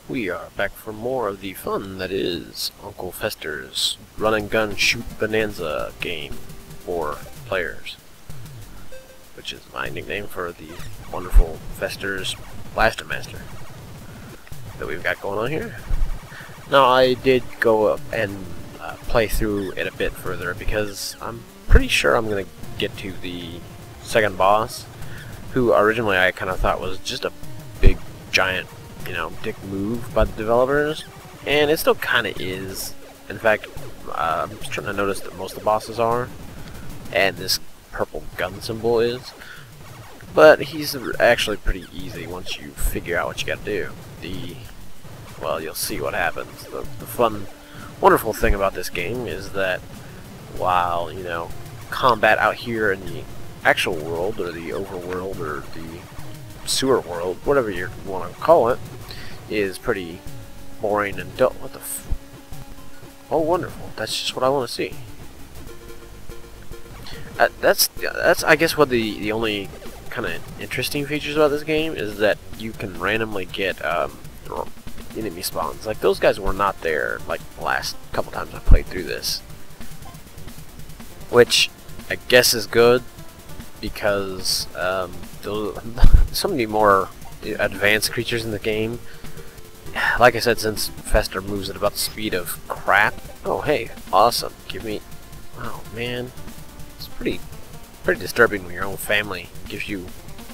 We are back for more of the fun that is Uncle Fester's Run and Gun Shoot Bonanza game for players, which is my nickname for the wonderful Fester's Blaster Master that we've got going on here. Now, I did go up and play through it a bit further because I'm pretty sure I'm going to get to the second boss, who originally I kind of thought was just a big, giant, dick move by the developers, and it still kind of is. In fact, I'm just trying to notice that most of the bosses are, and this purple gun symbol is, but he's actually pretty easy once you figure out what you gotta do. Well, you'll see what happens. The fun, wonderful thing about this game is that while, combat out here in the actual world, or the overworld, or the sewer world, whatever you want to call it, is pretty boring and dull. What the oh, wonderful. That's just what I want to see. That's I guess what the only kind of interesting features about this game is that you can randomly get enemy spawns. Like, those guys were not there like the last couple times I played through this, which I guess is good because some of the more advanced creatures in the game, like I said, since Fester moves at about the speed of crap. Oh, hey, awesome. Give me... Oh, man. It's pretty disturbing when your own family gives you,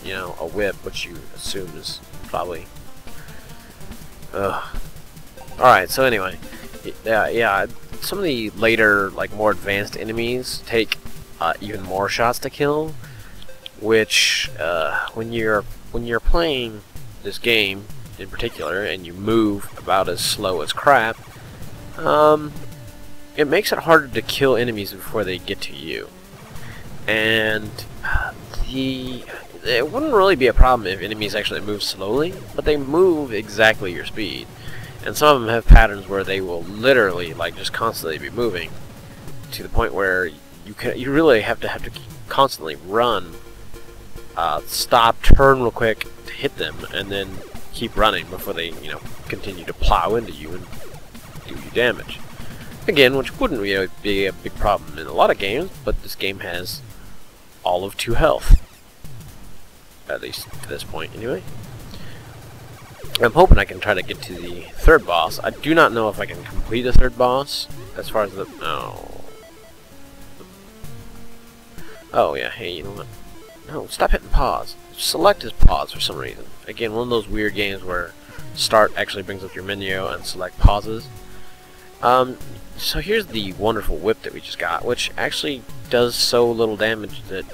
a whip, which you assume is probably... Ugh. Alright, so anyway. Yeah, some of the later, more advanced enemies take even more shots to kill, which, when you're playing this game in particular, and you move about as slow as crap, it makes it harder to kill enemies before they get to you. And it wouldn't really be a problem if enemies actually move slowly, but they move exactly your speed. And some of them have patterns where they will literally just constantly be moving to the point where you really have to constantly run, stop, turn real quick to hit them, and then keep running before they, continue to plow into you and do you damage. Again, which wouldn't really be a big problem in a lot of games, but this game has all of 2 health. At least to this point, anyway. I'm hoping I can try to get to the third boss. I do not know if I can complete the third boss, as far as the... Oh, yeah, hey, you know what? No, stop hitting pause. Select is pause for some reason. Again, one of those weird games where start actually brings up your menu and select pauses. So here's the wonderful whip that we just got, which actually does so little damage that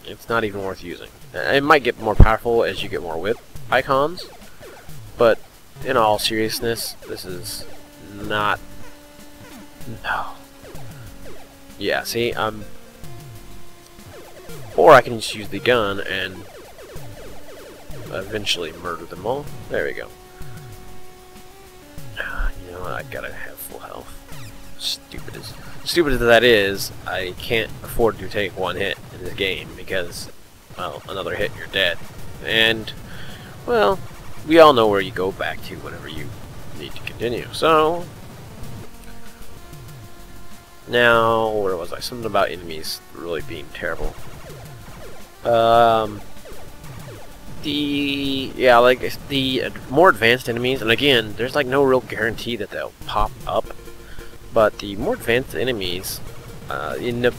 it's not even worth using. It might get more powerful as you get more whip icons, but in all seriousness, this is not... No. Yeah, see, or I can just use the gun and eventually murder them all. There we go. You know what, I gotta have full health. Stupid as that is, I can't afford to take one hit in this game because, well, another hit and you're dead. And, well, we all know where you go back to whenever you need to continue. So, now, where was I? Something about enemies really being terrible. The more advanced enemies, and again, there's no real guarantee that they'll pop up, but the more advanced enemies end up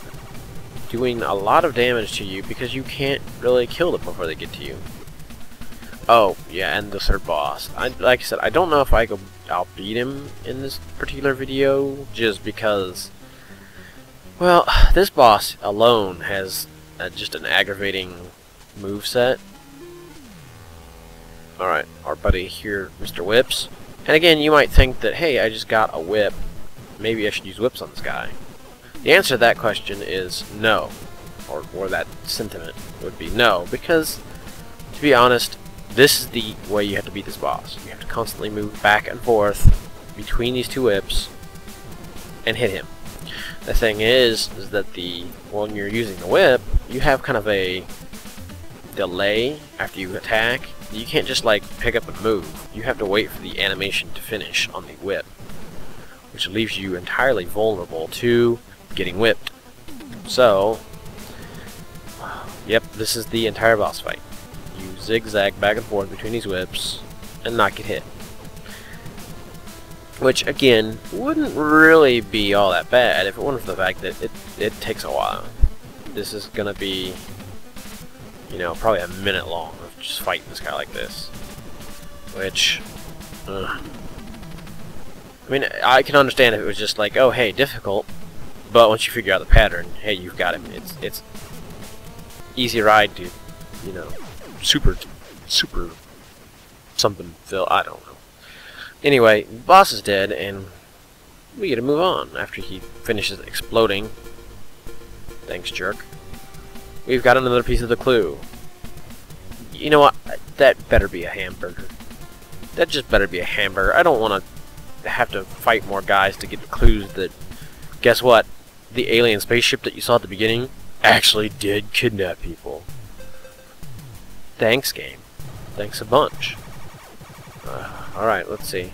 doing a lot of damage to you because you can't really kill them before they get to you. Oh, yeah, and the third boss. Like I said, I don't know if I'll beat him in this particular video, just because, well, this boss alone has just an aggravating moveset. Alright, our buddy here, Mr. Whips. And again, you might think that, hey, I just got a whip, maybe I should use whips on this guy. The answer to that question is no. Or that sentiment would be no, because, to be honest, this is the way you have to beat this boss. You have to constantly move back and forth between these 2 whips and hit him. The thing is that when you're using the whip, you have kind of a delay after you attack, you can't just like pick up and move. You have to wait for the animation to finish on the whip, which leaves you entirely vulnerable to getting whipped. So, yep, this is the entire boss fight. You zigzag back and forth between these whips and not get hit. Which, again, wouldn't really be all that bad if it weren't for the fact that it takes a while. This is gonna be, you know, probably a minute long of just fighting this guy like this. Which, I mean, I can understand if it was just like, oh, hey, difficult, but once you figure out the pattern, hey, you've got him. It's easy ride to, you know, super something Phil. I don't know. Anyway, the boss is dead, and we get to move on after he finishes exploding. Thanks, jerk. We've got another piece of the clue. You know what? That better be a hamburger. That just better be a hamburger. I don't want to have to fight more guys to get the clues that, guess what? The alien spaceship that you saw at the beginning actually did kidnap people. Thanks, game. Thanks a bunch. Alright, let's see.